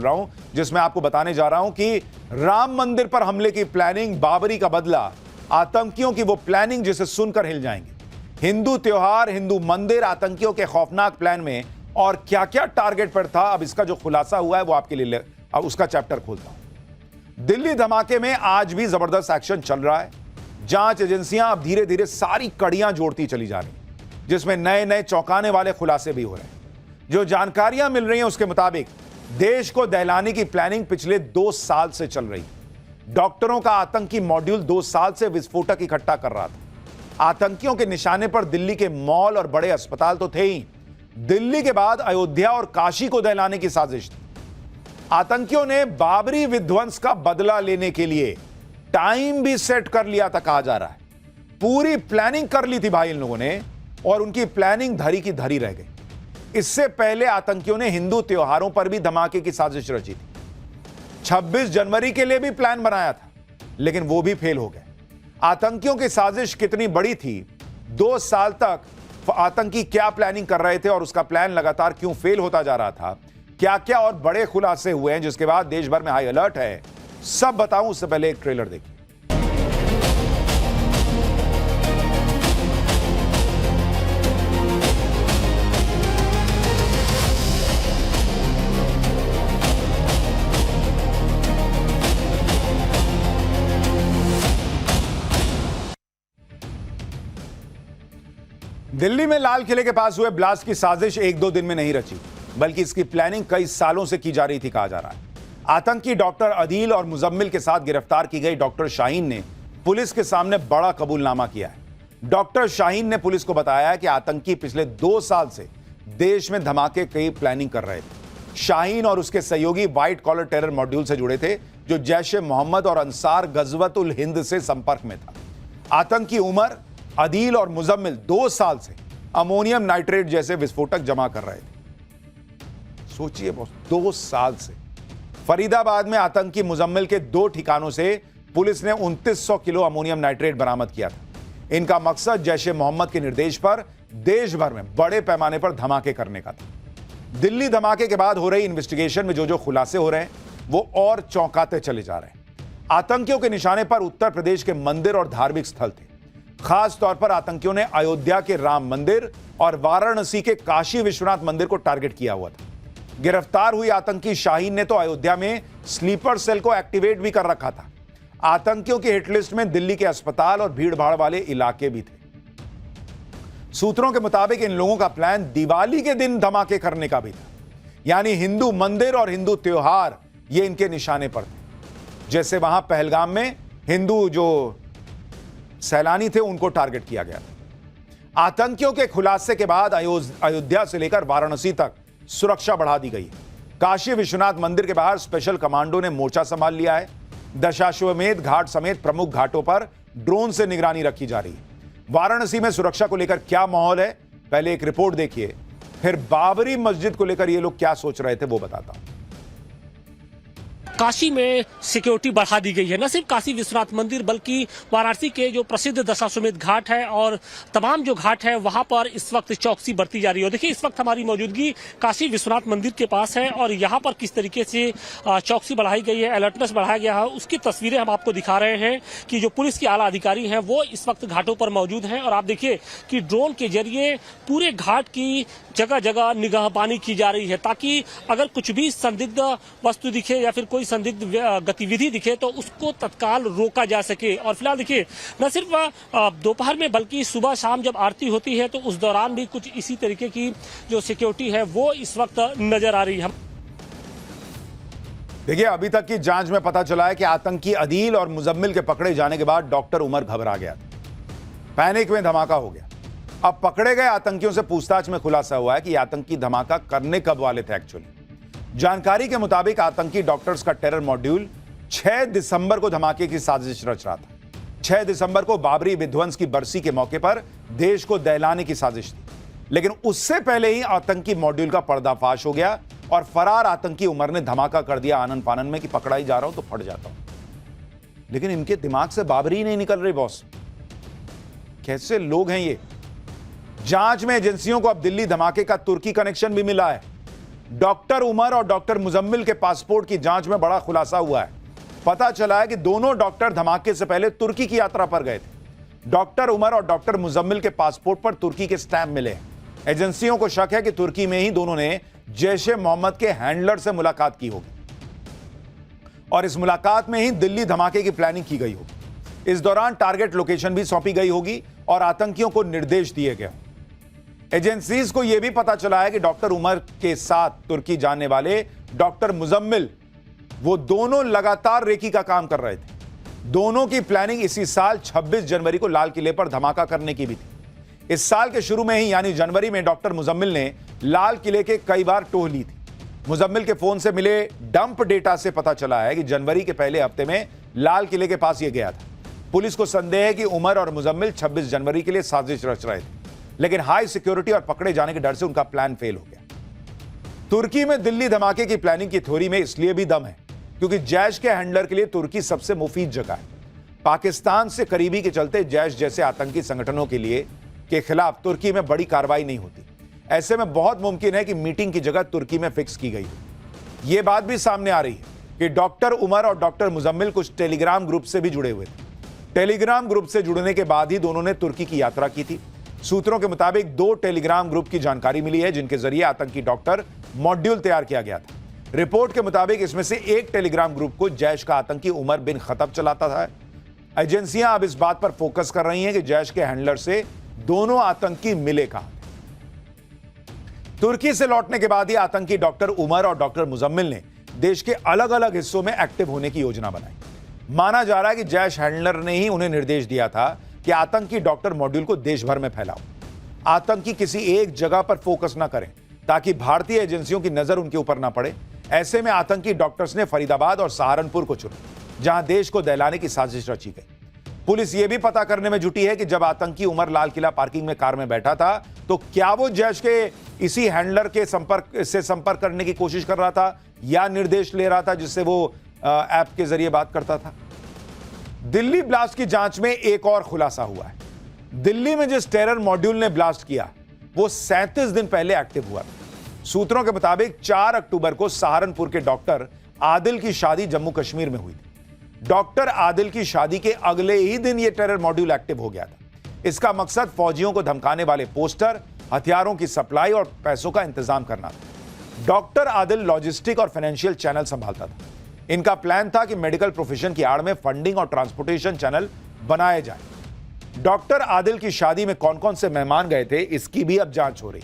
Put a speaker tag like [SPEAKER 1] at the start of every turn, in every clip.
[SPEAKER 1] रहा हूं, जिसमें आपको बताने जा रहा हूं कि राम मंदिर पर हमले की प्लानिंग, बाबरी का बदला, आतंकियों की वो प्लानिंग जिसे सुनकर हिल जाएंगे। हिंदू त्योहार, हिंदू मंदिर, आतंकियों के खौफनाक प्लान में और क्या क्या टारगेट पर था, अब इसका जो खुलासा हुआ है वो आपके लिए अब उसका चैप्टर खोलता हूं। दिल्ली धमाके में आज भी जबरदस्त एक्शन चल रहा है। जांच एजेंसियां अब धीरे धीरे सारी कड़ियां जोड़ती चली जा रही, जिसमें नए नए चौंकाने वाले खुलासे भी हो रहे हैं। जो जानकारियां मिल रही हैं उसके मुताबिक देश को दहलाने की प्लानिंग पिछले 2 साल से चल रही। डॉक्टरों का आतंकी मॉड्यूल 2 साल से विस्फोटक इकट्ठा कर रहा था। आतंकियों के निशाने पर दिल्ली के मॉल और बड़े अस्पताल तो थे ही, दिल्ली के बाद अयोध्या और काशी को दहलाने की साजिश थी। आतंकियों ने बाबरी विध्वंस का बदला लेने के लिए टाइम भी सेट कर लिया था, कहा जा रहा है। पूरी प्लानिंग कर ली थी भाई इन लोगों ने, और उनकी प्लानिंग धरी की धरी रह गई। इससे पहले आतंकियों ने हिंदू त्योहारों पर भी धमाके की साजिश रची थी। 26 जनवरी के लिए भी प्लान बनाया था, लेकिन वो भी फेल हो गए। आतंकियों की साजिश कितनी बड़ी थी, 2 साल तक आतंकी क्या प्लानिंग कर रहे थे और उसका प्लान लगातार क्यों फेल होता जा रहा था, क्या क्या और बड़े खुलासे हुए हैं जिसके बाद देश भर में हाई अलर्ट है, सब बताऊं उससे पहले एक ट्रेलर देखिए। दिल्ली में लाल किले के पास हुए ब्लास्ट की साजिश 1-2 दिन में नहीं रची, बल्कि इसकी प्लानिंग कई सालों से की जा रही थी, कहा जा रहा है। आतंकी डॉक्टर अदील और मुजम्मिल के साथ गिरफ्तार की गई डॉक्टर शाहीन ने पुलिस के सामने बड़ा कबूलनामा किया है। डॉक्टर शाहीन ने पुलिस को बताया कि आतंकी पिछले 2 साल से देश में धमाके की प्लानिंग कर रहे थे। शाहीन और उसके सहयोगी व्हाइट कॉलर टेरर मॉड्यूल से जुड़े थे, जो जैश ए मोहम्मद और अंसार गजवतुल हिंद से संपर्क में था। आतंकी उमर, अदील और मुजम्मिल 2 साल से अमोनियम नाइट्रेट जैसे विस्फोटक जमा कर रहे थे। सोचिए बॉस, 2 साल से। फरीदाबाद में आतंकी मुजम्मिल के 2 ठिकानों से पुलिस ने 2900 किलो अमोनियम नाइट्रेट बरामद किया था। इनका मकसद जैश ए मोहम्मद के निर्देश पर देश भर में बड़े पैमाने पर धमाके करने का था। दिल्ली धमाके के बाद हो रही इन्वेस्टिगेशन में जो खुलासे हो रहे हैं वो और चौंकाते चले जा रहे हैं। आतंकियों के निशाने पर उत्तर प्रदेश के मंदिर और धार्मिक स्थल थे। खास तौर पर आतंकियों ने अयोध्या के राम मंदिर और वाराणसी के काशी विश्वनाथ मंदिर को टारगेट किया हुआ था। गिरफ्तार हुई आतंकी शाहीन ने तो अयोध्या में स्लीपर सेल को एक्टिवेट भी कर रखा था। आतंकियों की हिटलिस्ट में दिल्ली के अस्पताल और भीड़भाड़ वाले इलाके भी थे। सूत्रों के मुताबिक इन लोगों का प्लान दिवाली के दिन धमाके करने का भी था, यानी हिंदू मंदिर और हिंदू त्योहार ये इनके निशाने पर थे। जैसे वहां पहलगाम में हिंदू जो सैलानी थे उनको टारगेट किया गया। आतंकियों के खुलासे के बाद अयोध्या से लेकर वाराणसी तक सुरक्षा बढ़ा दी गई है। काशी विश्वनाथ मंदिर के बाहर स्पेशल कमांडो ने मोर्चा संभाल लिया है। दशाश्वमेध घाट समेत प्रमुख घाटों पर ड्रोन से निगरानी रखी जा रही है। वाराणसी में सुरक्षा को लेकर क्या माहौल है, पहले एक रिपोर्ट देखिए, फिर बाबरी मस्जिद को लेकर ये लोग क्या सोच रहे थे वो बताता हूं।
[SPEAKER 2] काशी में सिक्योरिटी बढ़ा दी गई है। न सिर्फ काशी विश्वनाथ मंदिर बल्कि वाराणसी के जो प्रसिद्ध दशाश्वमेध घाट है और तमाम जो घाट है वहां पर इस वक्त चौकसी बढ़ती जा रही है। देखिए इस वक्त हमारी मौजूदगी काशी विश्वनाथ मंदिर के पास है और यहाँ पर किस तरीके से चौकसी बढ़ाई गई है, अलर्टनेस बढ़ाया गया है, उसकी तस्वीरें हम आपको दिखा रहे हैं कि जो पुलिस के आला अधिकारी हैं वो इस वक्त घाटों पर मौजूद हैं। और आप देखिए कि ड्रोन के जरिए पूरे घाट की जगह जगह निगाहबानी की जा रही है, ताकि अगर कुछ भी संदिग्ध वस्तु दिखे या फिर कोई संदिग्ध गतिविधि दिखे तो उसको तत्काल रोका जा सके। और फिलहाल देखिए न सिर्फ दोपहर में बल्कि सुबह शाम जब आरती होती है तो उस दौरान भी कुछ इसी तरीके की जो सिक्योरिटी है वो इस वक्त नजर आ रही है।
[SPEAKER 1] देखिए अभी तक की जांच में पता चला है कि आतंकी अदील और मुजम्मिल के पकड़े जाने के बाद डॉक्टर उमर घबरा गया था। पैनिक में धमाका हो गया। अब पकड़े गए आतंकियों से पूछताछ में खुलासा हुआ है कि आतंकी धमाका करने कब वाले थे। एक्चुअली जानकारी के मुताबिक आतंकी डॉक्टर्स का टेरर मॉड्यूल 6 दिसंबर को धमाके की साजिश रच रहा था। 6 दिसंबर को बाबरी विध्वंस की बरसी के मौके पर देश को दहलाने की साजिश थी, लेकिन उससे पहले ही आतंकी मॉड्यूल का पर्दाफाश हो गया और फरार आतंकी उमर ने धमाका कर दिया आनन फानन में कि पकड़ा ही जा रहा हूं तो फट जाता हूं। लेकिन इनके दिमाग से बाबरी ही नहीं निकल रही बॉस। कैसे लोग हैं ये। जांच में एजेंसियों को अब दिल्ली धमाके का तुर्की कनेक्शन भी मिला है। डॉक्टर उमर और डॉक्टर मुजम्मिल के पासपोर्ट की जांच में बड़ा खुलासा हुआ है। पता चला है कि दोनों डॉक्टर धमाके से पहले तुर्की की यात्रा पर गए थे। डॉक्टर उमर और डॉक्टर मुजम्मिल के पासपोर्ट पर तुर्की के स्टैंप मिले हैं। एजेंसियों को शक है कि तुर्की में ही दोनों ने जैश-ए-मोहम्मद के हैंडलर से मुलाकात की होगी और इस मुलाकात में ही दिल्ली धमाके की प्लानिंग की गई होगी। इस दौरान टारगेट लोकेशन भी सौंपी गई होगी और आतंकियों को निर्देश दिए गए। एजेंसीज को यह भी पता चला है कि डॉक्टर उमर के साथ तुर्की जाने वाले डॉक्टर मुजम्मिल, वो दोनों लगातार रेकी का काम कर रहे थे। दोनों की प्लानिंग इसी साल 26 जनवरी को लाल किले पर धमाका करने की भी थी। इस साल के शुरू में ही यानी जनवरी में डॉक्टर मुजम्मिल ने लाल किले के कई बार टोह ली थी। मुजम्मिल के फोन से मिले डंप डेटा से पता चला है कि जनवरी के पहले हफ्ते में लाल किले के पास यह गया था। पुलिस को संदेह है कि उमर और मुजम्मिल 26 जनवरी के लिए साजिश रच रहे थे, लेकिन हाई सिक्योरिटी और पकड़े जाने के डर से उनका प्लान फेल हो गया। तुर्की में दिल्ली धमाके की प्लानिंग की थ्योरी में इसलिए भी दम है क्योंकि जैश के हैंडलर के लिए तुर्की सबसे मुफीद जगह है। पाकिस्तान से करीबी के चलते जैश जैसे आतंकी संगठनों के खिलाफ तुर्की में बड़ी कार्रवाई नहीं होती। ऐसे में बहुत मुमकिन है कि मीटिंग की जगह तुर्की में फिक्स की गई हो। यह बात भी सामने आ रही है कि डॉक्टर उमर और डॉक्टर मुजम्मिल कुछ टेलीग्राम ग्रुप से भी जुड़े हुए थे। टेलीग्राम ग्रुप से जुड़ने के बाद ही दोनों ने तुर्की की यात्रा की थी। सूत्रों के मुताबिक 2 टेलीग्राम ग्रुप की जानकारी मिली है जिनके जरिए आतंकी डॉक्टर मॉड्यूल तैयार किया गया था। रिपोर्ट के मुताबिक इसमें से एक टेलीग्राम ग्रुप को जैश का आतंकी उमर बिन खतब चलाता था। एजेंसियां अब इस बात पर फोकस कर रही हैं कि जैश के हैंडलर से दोनों आतंकी मिले कहां। तुर्की से लौटने के बाद ही आतंकी डॉक्टर उमर और डॉक्टर मुजम्मिल ने देश के अलग अलग हिस्सों में एक्टिव होने की योजना बनाई। माना जा रहा है कि जैश हैंडलर ने ही उन्हें निर्देश दिया था कि आतंकी डॉक्टर मॉड्यूल को देश भर में फैलाओ। आतंकी किसी एक जगह पर फोकस ना करें ताकि भारतीय एजेंसियों की नजर उनके ऊपर ना पड़े। ऐसे में आतंकी डॉक्टर्स ने फरीदाबाद और सहारनपुर को चुना, जहां देश को दहलाने की साजिश रची गई। पुलिस यह भी पता करने में जुटी है कि जब आतंकी उमर लाल किला पार्किंग में कार में बैठा था तो क्या वो जैश के इसी हैंडलर के संपर्क करने की कोशिश कर रहा था या निर्देश ले रहा था जिससे वो ऐप के जरिए बात करता था। दिल्ली ब्लास्ट की जांच में एक और खुलासा हुआ है। दिल्ली में जिस टेरर मॉड्यूल ने ब्लास्ट किया वो 37 दिन पहले एक्टिव हुआ था। सूत्रों के मुताबिक 4 अक्टूबर को सहारनपुर के डॉक्टर आदिल की शादी जम्मू कश्मीर में हुई थी। डॉक्टर आदिल की शादी के अगले ही दिन यह टेरर मॉड्यूल एक्टिव हो गया था। इसका मकसद फौजियों को धमकाने वाले पोस्टर, हथियारों की सप्लाई और पैसों का इंतजाम करना था। डॉक्टर आदिल लॉजिस्टिक और फाइनेंशियल चैनल संभालता था। इनका प्लान था कि मेडिकल प्रोफेशन की आड़ में फंडिंग और ट्रांसपोर्टेशन चैनल बनाए जाए। डॉक्टर आदिल की शादी में कौन कौन से मेहमान गए थे इसकी भी अब जांच हो रही।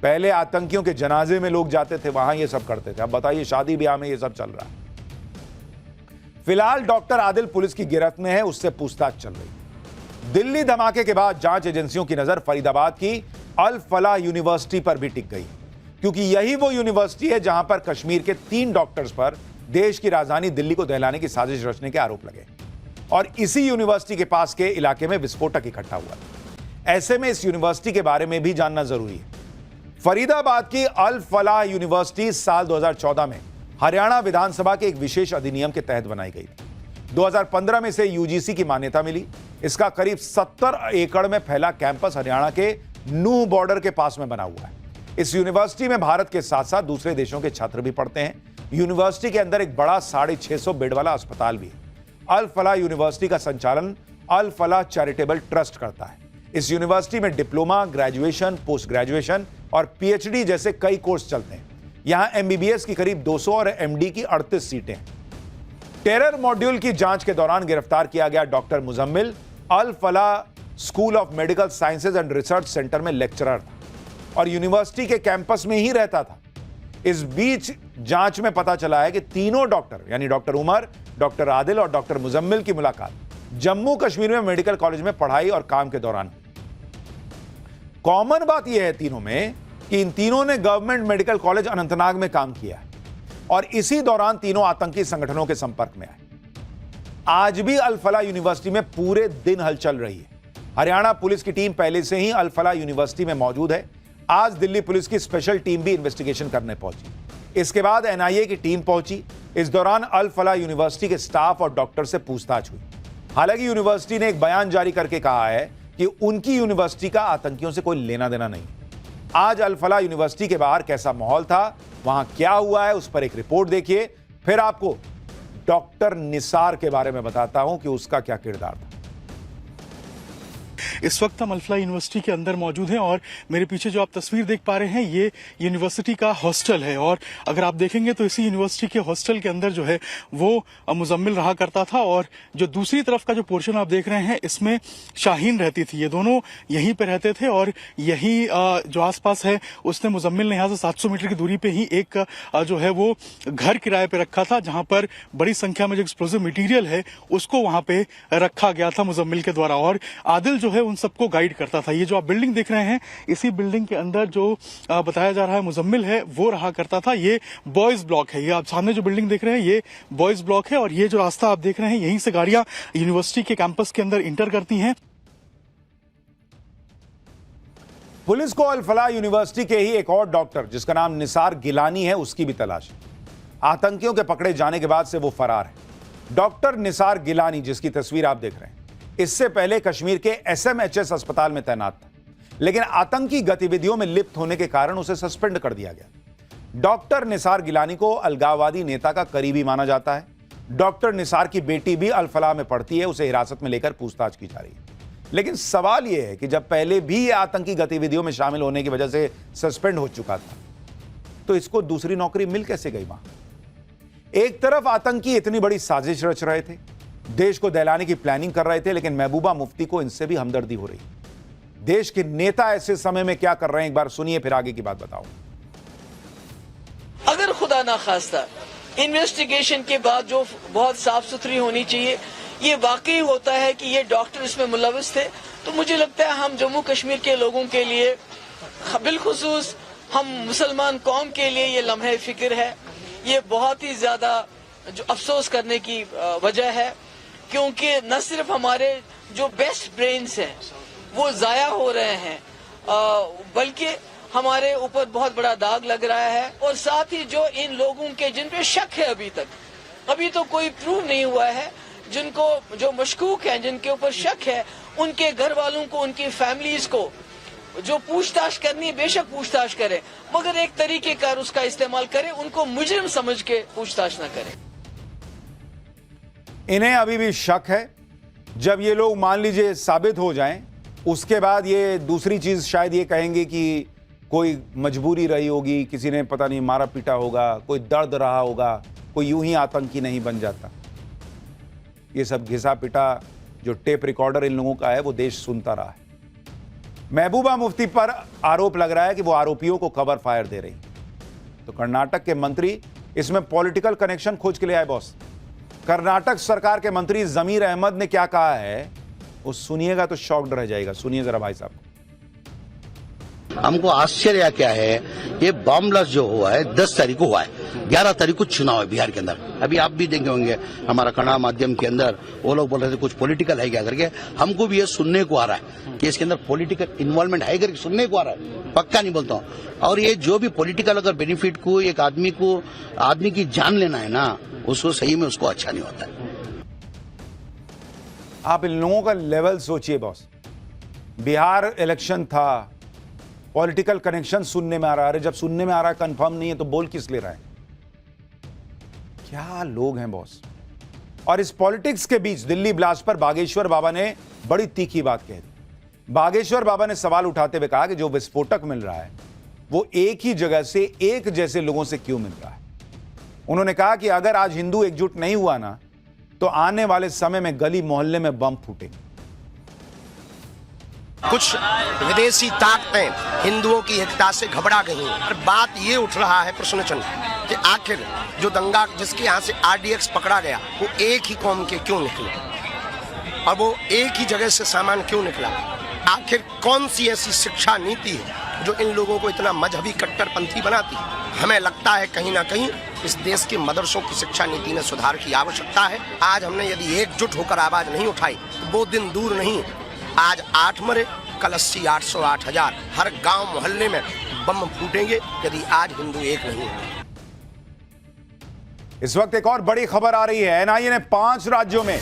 [SPEAKER 1] पहले आतंकियों के जनाजे में लोग जाते थे, वहां ये सब करते थे। अब बताइए शादी ब्याह में ये सब चल रहा है। फिलहाल डॉक्टर आदिल पुलिस की गिरफ्त में है, उससे पूछताछ चल रही। दिल्ली धमाके के बाद जांच एजेंसियों की नजर फरीदाबाद की अल फलाह यूनिवर्सिटी पर भी टिक गई, क्योंकि यही वो यूनिवर्सिटी है जहां पर कश्मीर के 3 डॉक्टर्स पर देश की राजधानी दिल्ली को दहलाने की साजिश रचने के आरोप लगे और इसी यूनिवर्सिटी के पास के इलाके में विस्फोटक इकट्ठा हुआ। ऐसे में इस यूनिवर्सिटी के बारे में भी जानना जरूरी है। फरीदाबाद की अल फलाह यूनिवर्सिटी साल 2014 में हरियाणा विधानसभा के एक विशेष अधिनियम के तहत बनाई गई थी। 2015 में इसे यूजीसी की मान्यता मिली। इसका करीब 70 एकड़ में फैला कैंपस हरियाणा के नूह बॉर्डर के पास में बना हुआ है। इस यूनिवर्सिटी में भारत के साथ साथ दूसरे देशों के छात्र भी पढ़ते हैं। यूनिवर्सिटी के अंदर एक बड़ा 650 बेड वाला अस्पताल भी है। अल फलाह यूनिवर्सिटी का संचालन अल फलाह चैरिटेबल ट्रस्ट करता है। इस यूनिवर्सिटी में डिप्लोमा, ग्रेजुएशन, पोस्ट ग्रेजुएशन और पीएचडी जैसे कई कोर्स चलते हैं। यहां एमबीबीएस की करीब 200 और एमडी की 38 सीटें हैं। टेरर मॉड्यूल की जांच के दौरान गिरफ्तार किया गया doctor Muzammil Al Falah school of medical sciences and research centre में लेक्चरर था और यूनिवर्सिटी के कैंपस में ही रहता था। इस बीच जांच में पता चला है कि तीनों डॉक्टर यानी डॉक्टर उमर, डॉक्टर आदिल और डॉक्टर मुजम्मिल की मुलाकात जम्मू कश्मीर में मेडिकल कॉलेज में पढ़ाई और काम के दौरान। कॉमन बात यह है तीनों में कि इन तीनों ने गवर्नमेंट मेडिकल कॉलेज अनंतनाग में काम किया और इसी दौरान तीनों आतंकी संगठनों के संपर्क में आए। आज भी अल फलाह यूनिवर्सिटी में पूरे दिन हलचल रही है। हरियाणा पुलिस की टीम पहले से ही अल फलाह यूनिवर्सिटी में मौजूद है। आज दिल्ली पुलिस की स्पेशल टीम भी इन्वेस्टिगेशन करने पहुंची। इसके बाद एनआईए की टीम पहुंची। इस दौरान अल फलाह यूनिवर्सिटी के स्टाफ और डॉक्टर से पूछताछ हुई। हालांकि यूनिवर्सिटी ने एक बयान जारी करके कहा है कि उनकी यूनिवर्सिटी का आतंकियों से कोई लेना देना नहीं। आज अल फलाह यूनिवर्सिटी के बाहर कैसा माहौल था, वहां क्या हुआ है, उस पर एक रिपोर्ट देखिए। फिर आपको डॉक्टर निसार के बारे में बताता हूं कि उसका क्या किरदार था।
[SPEAKER 3] इस वक्त हम अल फलाह यूनिवर्सिटी के अंदर मौजूद हैं और मेरे पीछे जो आप तस्वीर देख पा रहे हैं ये यूनिवर्सिटी का हॉस्टल है। और अगर आप देखेंगे तो इसी यूनिवर्सिटी के हॉस्टल के अंदर जो है वो मुजम्मिल रहा करता था, और जो दूसरी तरफ का जो पोर्शन आप देख रहे हैं इसमें शाहीन रहती थी। ये दोनों यहीं पे रहते थे और यही जो आसपास है उसने मुजम्मिल ने यहाँ से 700 मीटर की दूरी पे ही एक जो है वो घर किराए पे रखा था, जहां पर बड़ी संख्या में जो एक्सप्लोजिव मटेरियल है उसको वहां पे रखा गया था मुजम्मिल के द्वारा। और आदिल जो है उन सबको गाइड करता था। ये जो आप बिल्डिंग देख रहे हैं इसी बिल्डिंग के अंदर जो बताया जा रहा है मुजम्मिल है वो रहा करता था। ये बॉयज ब्लॉक है। ये आप सामने जो बिल्डिंग देख रहे हैं ये बॉयज ब्लॉक है और ये जो रास्ता आप देख रहे हैं यहीं से गाड़ियां यूनिवर्सिटी के कैंपस के अंदर इंटर करती हैं।
[SPEAKER 1] पुलिस को अल फलाह यूनिवर्सिटी के ही एक और डॉक्टर जिसका नाम निसार गिलानी है उसकी भी तलाश है। आतंकियों के पकड़े जाने के बाद से वो फरार है। डॉक्टर निसार गिलानी जिसकी तस्वीर आप देख रहे हैं इससे पहले कश्मीर के SMHS अस्पताल में तैनात था, लेकिन आतंकी गतिविधियों में लिप्त होने के कारण उसे सस्पेंड कर दिया गया। डॉक्टर निसार गिलानी को अलगाववादी नेता का करीबी माना जाता है। डॉक्टर निसार की बेटी भी अल फलाह में पढ़ती है, उसे हिरासत में लेकर पूछताछ की जा रही है। लेकिन सवाल यह है कि जब पहले भी ये आतंकी गतिविधियों में शामिल होने की वजह से सस्पेंड हो चुका था तो इसको दूसरी नौकरी मिल कैसे गई वहां? एक तरफ आतंकी इतनी बड़ी साजिश रच रहे थे, देश को दहलाने की प्लानिंग कर रहे थे, लेकिन महबूबा मुफ्ती को इनसे भी हमदर्दी हो रही। देश के नेता ऐसे समय में क्या कर रहे हैं, एक बार सुनिए फिर आगे की बात बताओ।
[SPEAKER 4] अगर खुदा ना खास्ता इन्वेस्टिगेशन के बाद जो बहुत साफ सुथरी होनी चाहिए, ये वाकई होता है कि ये डॉक्टर इसमें मुलविस थे, तो मुझे लगता है हम जम्मू कश्मीर के लोगों के लिए, बिलखुसूस हम मुसलमान कौम के लिए ये लम्हे फिक्र है। ये बहुत ही ज्यादा जो अफसोस करने की वजह है, क्योंकि न सिर्फ हमारे जो बेस्ट ब्रेन्स हैं वो जाया हो रहे हैं, बल्कि हमारे ऊपर बहुत बड़ा दाग लग रहा है। और साथ ही जो इन लोगों के जिन पे शक है अभी तो कोई प्रूव नहीं हुआ है, जिनको जो मशकूक हैं, जिनके ऊपर शक है, उनके घर वालों को, उनकी फैमिलीज को जो पूछताछ करनी है बेशक पूछताछ करें, मगर एक तरीके का उसका इस्तेमाल करें, उनको मुजरिम समझ के पूछताछ न करें।
[SPEAKER 1] इन्हें अभी भी शक है। जब ये लोग मान लीजिए साबित हो जाएं, उसके बाद ये दूसरी चीज शायद ये कहेंगे कि कोई मजबूरी रही होगी, किसी ने पता नहीं मारा पीटा होगा, कोई दर्द रहा होगा, कोई यूं ही आतंकी नहीं बन जाता। ये सब घिसा पिटा जो टेप रिकॉर्डर इन लोगों का है वो देश सुनता रहा है। महबूबा मुफ्ती पर आरोप लग रहा है कि वो आरोपियों को कवर फायर दे रही। तो कर्नाटक के मंत्री इसमें पॉलिटिकल कनेक्शन खोज के लिए आए। बॉस, कर्नाटक सरकार के मंत्री जमीर अहमद ने क्या कहा है वो सुनिएगा तो शॉक्ड रह जाएगा। सुनिए जरा भाई साहब।
[SPEAKER 5] हमको आश्चर्य क्या है, ये बॉम्ब ब्लास्ट जो हुआ है 10 तारीख को हुआ है, 11 तारीख को चुनाव है बिहार के अंदर। अभी आप भी देखे होंगे हमारा कन्नड़ माध्यम के अंदर वो लोग बोल रहे थे कुछ पॉलिटिकल है क्या करके। हमको भी ये सुनने को आ रहा है कि इसके अंदर पॉलिटिकल इन्वॉल्वमेंट है करके सुनने को आ रहा है, पक्का नहीं बोलता हूँ। और ये जो भी पॉलिटिकल अगर बेनिफिट को एक आदमी की जान लेना है ना, उसको सही में उसको अच्छा नहीं होता है।
[SPEAKER 1] आप इन लोगों का लेवल सोचिए बॉस। बिहार इलेक्शन था, पॉलिटिकल कनेक्शन सुनने में आ रहा है। जब सुनने में आ रहा है कंफर्म नहीं है तो बोल किस ले रहा है? क्या लोग हैं बॉस। और इस पॉलिटिक्स के बीच दिल्ली ब्लास्ट पर बागेश्वर बाबा ने बड़ी तीखी बात कह दी। बागेश्वर बाबा ने सवाल उठाते हुए कहा कि जो विस्फोटक मिल रहा है वो एक ही जगह से एक जैसे लोगों से क्यों मिल रहा है। उन्होंने कहा कि अगर आज हिंदू एकजुट नहीं हुआ ना तो आने वाले समय में गली मोहल्ले में बम फूटेंगे।
[SPEAKER 6] कुछ विदेशी ताकतें हिंदुओं की एकता से घबरा गई हैं। और बात ये उठ रहा है प्रश्न चिन्ह कि आखिर जो दंगा जिसके यहाँ से RDX पकड़ा गया वो एक ही कौम के क्यों निकले और वो एक ही जगह से सामान क्यों निकला। आखिर कौन सी ऐसी शिक्षा नीति है जो इन लोगों को इतना मजहबी कट्टरपंथी बनाती है। हमें लगता है कहीं ना कहीं इस देश के मदरसों की शिक्षा नीति में सुधार की आवश्यकता है। आज हमने यदि एकजुट होकर आवाज नहीं उठाई तो वो दिन दूर नहीं। आज 8 मरे, कल 80, 800, 8000 हर गांव मोहल्ले में बम फूटेंगे यदि आज हिंदू एक नहीं है।
[SPEAKER 1] इस वक्त एक और बड़ी खबर आ रही है। NIA ने 5 राज्यों में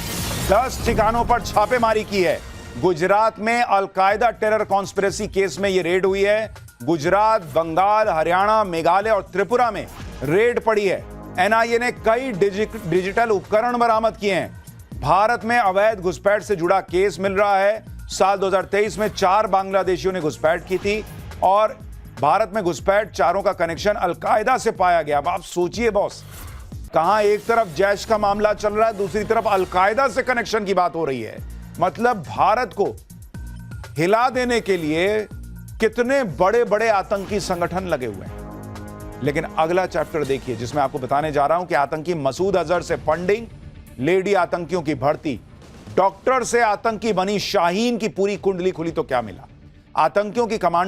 [SPEAKER 1] 10 ठिकानों पर छापेमारी की है। गुजरात में अलकायदा टेरर कॉन्स्पिरेसी केस में यह रेड हुई है। गुजरात, बंगाल, हरियाणा, मेघालय और त्रिपुरा में रेड पड़ी है। एनआईए ने कई डिजिटल उपकरण बरामद किए हैं। भारत में अवैध घुसपैठ से जुड़ा केस मिल रहा है। साल 2023 में 4 बांग्लादेशियों ने घुसपैठ की थी और भारत में घुसपैठ चारों का कनेक्शन अलकायदा से पाया गया। अब आप सोचिए बॉस, कहां एक तरफ जैश का मामला चल रहा है, दूसरी तरफ अलकायदा से कनेक्शन की बात हो रही है। मतलब भारत को हिला देने के लिए कितने बड़े बड़े आतंकी संगठन लगे हुए हैं। लेकिन अगला चैप्टर देखिए, जिसमें आपको बताने जा रहा हूं कि आतंकी मसूद अजहर से फंडिंग, लेडी आतंकियों की भर्ती, डॉक्टर से आतंकी बनी शाहीन की पूरी कुंडली खुली तो क्या मिला। आतंकियों की कमांड